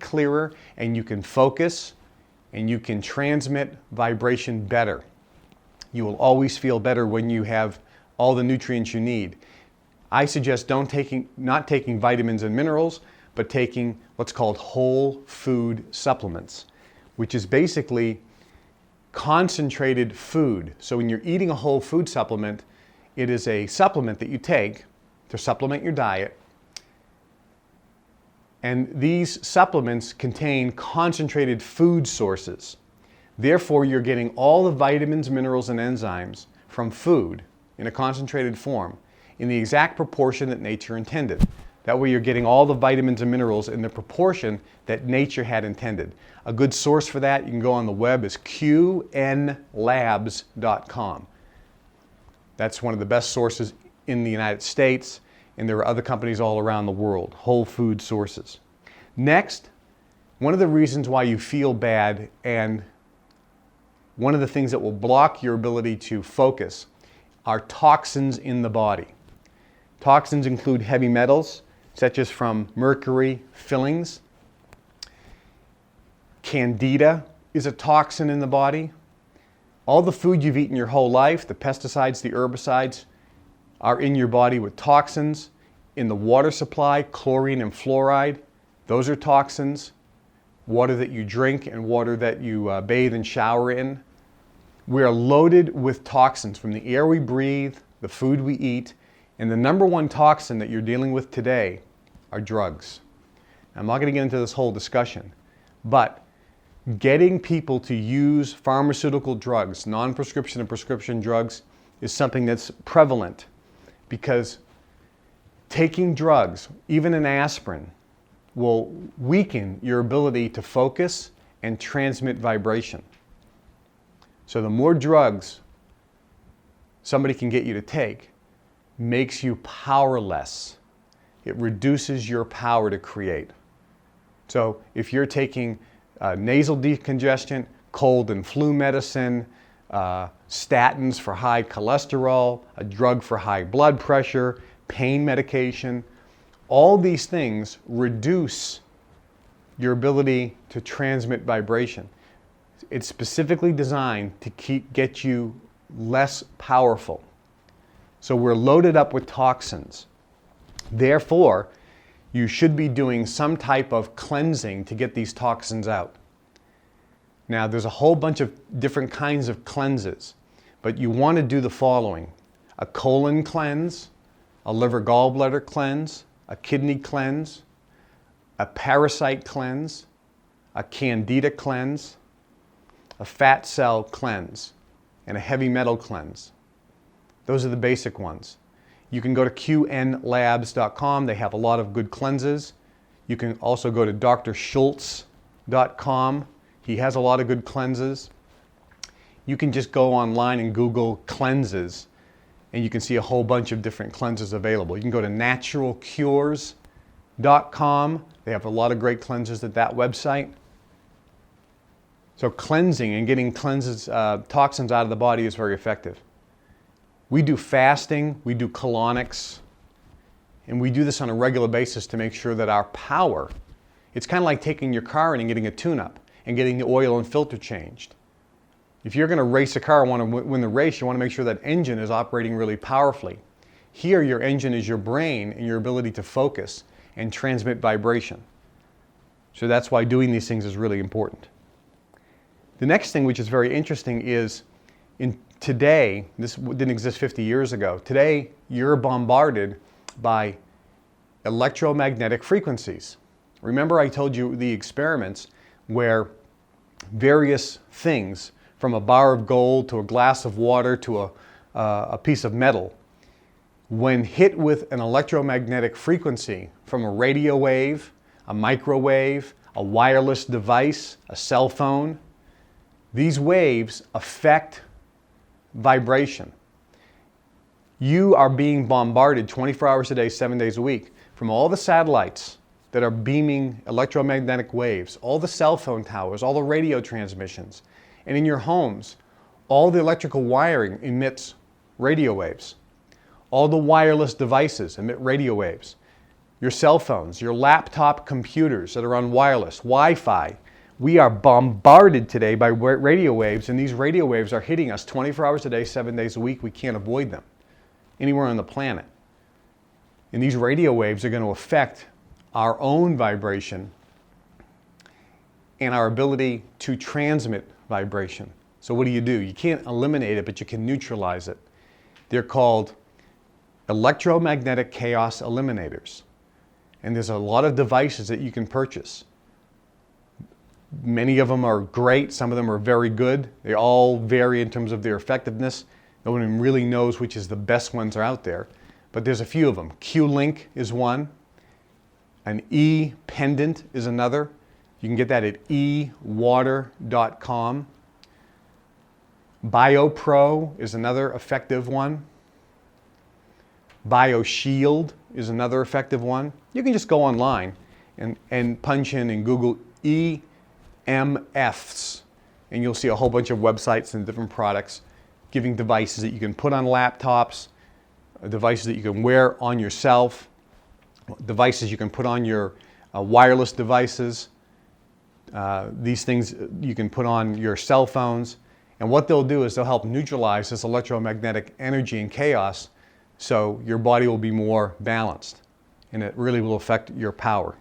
clearer, and you can focus, and you can transmit vibration better. You will always feel better when you have all the nutrients you need. I suggest not taking vitamins and minerals, but taking what's called whole food supplements, which is basically concentrated food. So when you're eating a whole food supplement, it is a supplement that you take to supplement your diet. And these supplements contain concentrated food sources. Therefore, you're getting all the vitamins, minerals, and enzymes from food in a concentrated form in the exact proportion that nature intended. That way you're getting all the vitamins and minerals in the proportion that nature had intended. A good source for that, you can go on the web, is qnlabs.com. That's one of the best sources in the United States, and there are other companies all around the world, whole food sources. Next, one of the reasons why you feel bad and one of the things that will block your ability to focus are toxins in the body. Toxins include heavy metals, such as from mercury fillings. Candida is a toxin in the body. All the food you've eaten your whole life, the pesticides, the herbicides, are in your body with toxins. In the water supply, chlorine and fluoride, those are toxins. Water that you drink and water that you bathe and shower in. We are loaded with toxins from the air we breathe, the food we eat, and the number one toxin that you're dealing with today are drugs. I'm not going to get into this whole discussion, but getting people to use pharmaceutical drugs, non-prescription and prescription drugs, is something that's prevalent, because taking drugs, even an aspirin, will weaken your ability to focus and transmit vibration. So the more drugs somebody can get you to take makes you powerless. It reduces your power to create. So if you're taking nasal decongestant, cold and flu medicine, statins for high cholesterol, a drug for high blood pressure, pain medication, all these things reduce your ability to transmit vibration. It's specifically designed to get you less powerful. So we're loaded up with toxins. Therefore, you should be doing some type of cleansing to get these toxins out. Now, there's a whole bunch of different kinds of cleanses, but you want to do the following: a colon cleanse, a liver gallbladder cleanse, a kidney cleanse, a parasite cleanse, a candida cleanse, a fat cell cleanse, and a heavy metal cleanse. Those are the basic ones. You can go to qnlabs.com. They have a lot of good cleanses. You can also go to drschultz.com. He has a lot of good cleanses. You can just go online and Google cleanses, and you can see a whole bunch of different cleanses available. You can go to naturalcures.com. They have a lot of great cleanses at that website. So cleansing and getting toxins out of the body is very effective. We do fasting, we do colonics, and we do this on a regular basis to make sure that our power, it's kind of like taking your car in and getting a tune-up and getting the oil and filter changed. If you're going to race a car and want to win the race, you want to make sure that engine is operating really powerfully. Here, your engine is your brain and your ability to focus and transmit vibration. So that's why doing these things is really important. The next thing, which is very interesting, is today, this didn't exist 50 years ago, today you're bombarded by electromagnetic frequencies. Remember I told you the experiments where various things, from a bar of gold to a glass of water to a piece of metal, when hit with an electromagnetic frequency from a radio wave, a microwave, a wireless device, a cell phone, these waves affect vibration. You are being bombarded 24 hours a day, 7 days a week from all the satellites that are beaming electromagnetic waves, all the cell phone towers, all the radio transmissions. And in your homes, all the electrical wiring emits radio waves. All the wireless devices emit radio waves. your cell phones, your laptop computers that are on wireless, Wi-Fi. We are bombarded today by radio waves, and these radio waves are hitting us 24 hours a day, 7 days a week. We can't avoid them anywhere on the planet. And these radio waves are going to affect our own vibration and our ability to transmit vibration. So what do? You can't eliminate it, but you can neutralize it. They're called electromagnetic chaos eliminators. And there's a lot of devices that you can purchase. Many of them are great, some of them are very good. They all vary in terms of their effectiveness. No one really knows which is the best ones are out there, but there's a few of them. Q-Link is one. An E-Pendant is another. You can get that at ewater.com. BioPro is another effective one. BioShield is another effective one. You can just go online and punch in and Google EMFs, and you'll see a whole bunch of websites and different products giving devices that you can put on laptops, devices that you can wear on yourself, devices you can put on your wireless devices. These things you can put on your cell phones. And what they'll do is they'll help neutralize this electromagnetic energy and chaos, so your body will be more balanced, and it really will affect your power.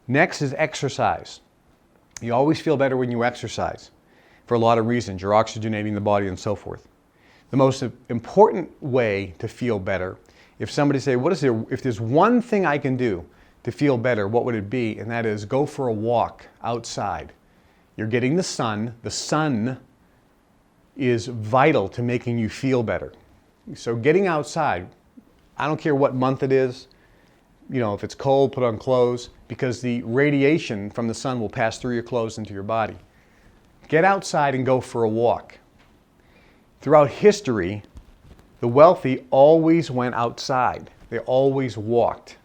Next is exercise. You always feel better when you exercise for a lot of reasons. You're oxygenating the body and so forth. The most important way to feel better, if somebody say, if there's one thing I can do to feel better, what would it be? And that is go for a walk outside. You're getting the sun. The sun is vital to making you feel better. So getting outside, I don't care what month it is, if it's cold, put on clothes, because the radiation from the sun will pass through your clothes into your body. Get outside and go for a walk. Throughout history, the wealthy always went outside. They always walked,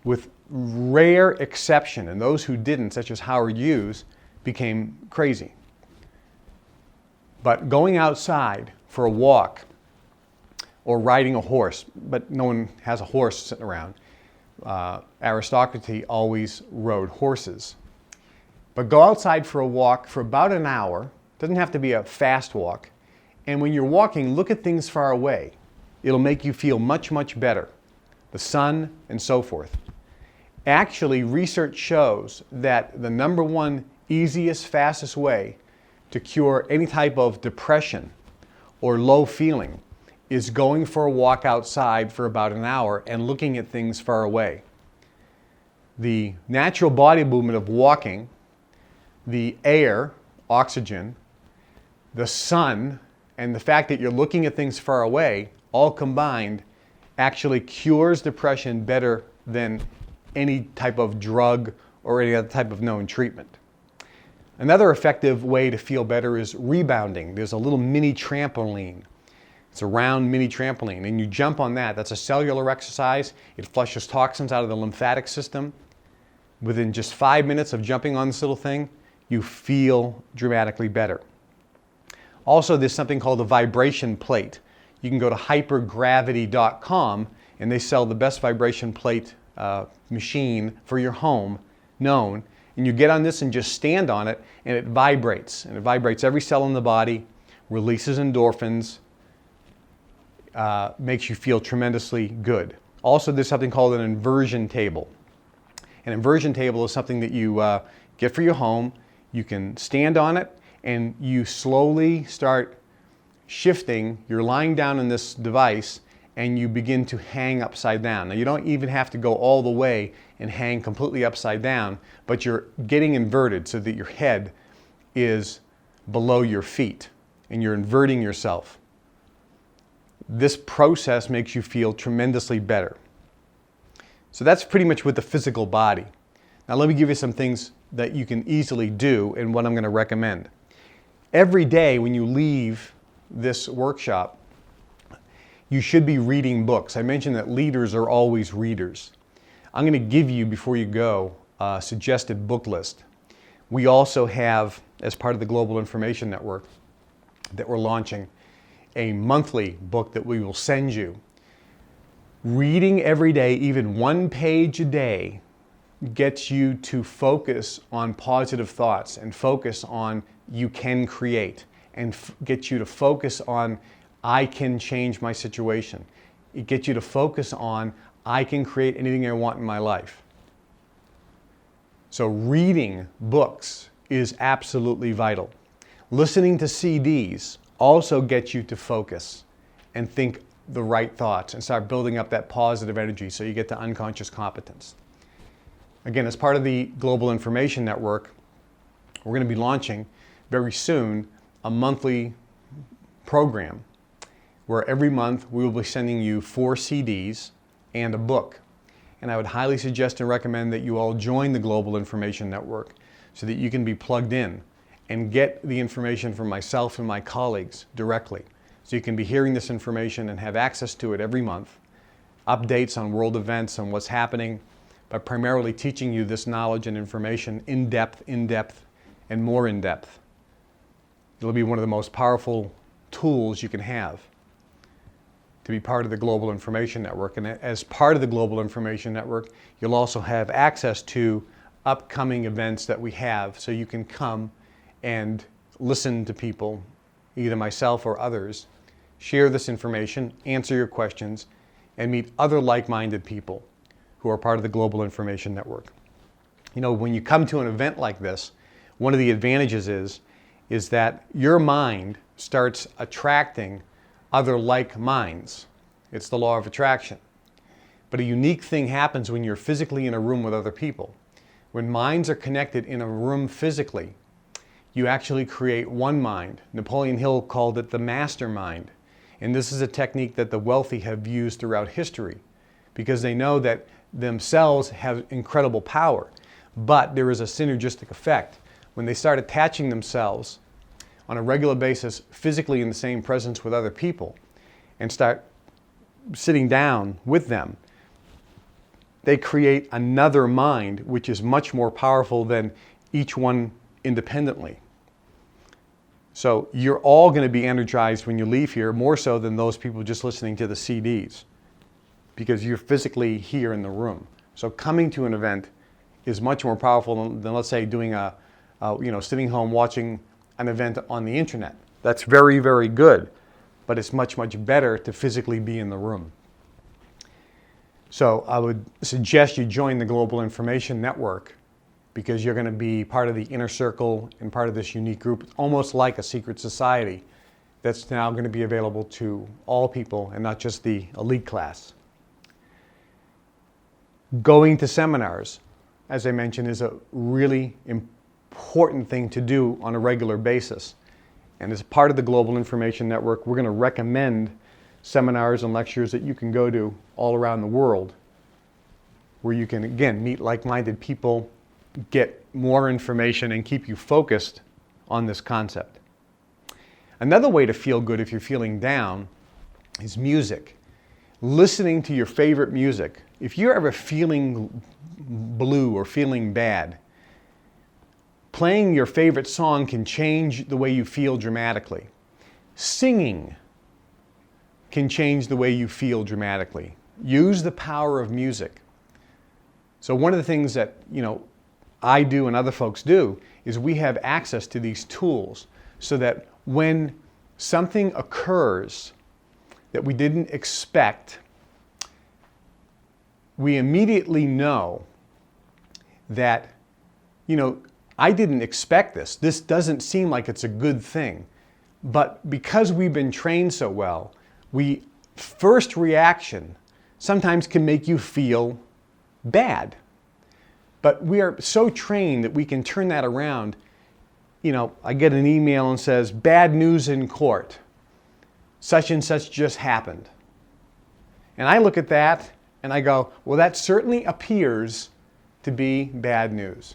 with rare exception, and those who didn't, such as Howard Hughes, became crazy. But going outside for a walk or riding a horse, but no one has a horse sitting around. Aristocracy always rode horses. But go outside for a walk for about an hour. Doesn't have to be a fast walk. And when you're walking, look at things far away. It'll make you feel much, much better. The sun and so forth. Actually, research shows that the number one easiest, fastest way to cure any type of depression or low feeling is going for a walk outside for about an hour and looking at things far away. The natural body movement of walking, the air, oxygen, the sun, and the fact that you're looking at things far away, all combined, actually cures depression better than any type of drug or any other type of known treatment. Another effective way to feel better is rebounding. There's a little mini trampoline. It's a round mini trampoline, and you jump on that. That's a cellular exercise. It flushes toxins out of the lymphatic system. Within just 5 minutes of jumping on this little thing, you feel dramatically better. Also, there's something called a vibration plate. You can go to hypergravity.com, and they sell the best vibration plate machine for your home known. And you get on this and just stand on it, and it vibrates. And it vibrates every cell in the body, releases endorphins, makes you feel tremendously good. Also, there's something called an inversion table. An inversion table is something that you get for your home. You can stand on it, and you slowly start shifting. You're lying down in this device, and you begin to hang upside down. Now, you don't even have to go all the way and hang completely upside down, but you're getting inverted so that your head is below your feet, and you're inverting yourself. This process makes you feel tremendously better. So that's pretty much with the physical body. Now let me give you some things that you can easily do and what I'm going to recommend. Every day when you leave this workshop, you should be reading books. I mentioned that leaders are always readers. I'm going to give you, before you go, a suggested book list. We also have, as part of the Global Information Network that we're launching, a monthly book that we will send you. Reading every day, even one page a day, gets you to focus on positive thoughts and focus on you can create, and gets you to focus on I can change my situation. It gets you to focus on I can create anything I want in my life. So reading books is absolutely vital. Listening to CDs also gets you to focus and think the right thoughts and start building up that positive energy so you get to unconscious competence. Again, as part of the Global Information Network, we're going to be launching very soon a monthly program where every month we will be sending you 4 CDs and a book. And I would highly suggest and recommend that you all join the Global Information Network so that you can be plugged in and get the information from myself and my colleagues directly. So you can be hearing this information and have access to it every month, updates on world events and what's happening, but primarily teaching you this knowledge and information in depth, and more in depth. It'll be one of the most powerful tools you can have to be part of the Global Information Network. And as part of the Global Information Network, you'll also have access to upcoming events that we have, so you can come and listen to people, either myself or others, share this information, answer your questions, and meet other like-minded people who are part of the Global Information Network. You know, when you come to an event like this, one of the advantages is that your mind starts attracting other like minds. It's the law of attraction. But a unique thing happens when you're physically in a room with other people. When minds are connected in a room physically, you actually create one mind. Napoleon Hill called it the mastermind. And this is a technique that the wealthy have used throughout history because they know that themselves have incredible power. But there is a synergistic effect. When they start attaching themselves on a regular basis physically in the same presence with other people and start sitting down with them, they create another mind which is much more powerful than each one independently. So you're all going to be energized when you leave here, more so than those people just listening to the CDs, because you're physically here in the room. So coming to an event is much more powerful than let's say, doing sitting home watching an event on the internet. That's very, very good, but it's much, much better to physically be in the room. So I would suggest you join the Global Information Network, because you're going to be part of the inner circle and part of this unique group. It's almost like a secret society that's now going to be available to all people and not just the elite class. Going to seminars, as I mentioned, is a really important thing to do on a regular basis. And as part of the Global Information Network, we're going to recommend seminars and lectures that you can go to all around the world, where you can, again, meet like-minded people, get more information, and keep you focused on this concept. Another way to feel good if you're feeling down is music. Listening to your favorite music. If you're ever feeling blue or feeling bad, playing your favorite song can change the way you feel dramatically. Singing can change the way you feel dramatically. Use the power of music. So one of the things that, I do and other folks do is we have access to these tools so that when something occurs that we didn't expect, we immediately know that, I didn't expect this. This doesn't seem like it's a good thing. But because we've been trained so well, first reaction sometimes can make you feel bad. But we are so trained that we can turn that around. I get an email and says, bad news in court. Such and such just happened. And I look at that and I go, well, that certainly appears to be bad news.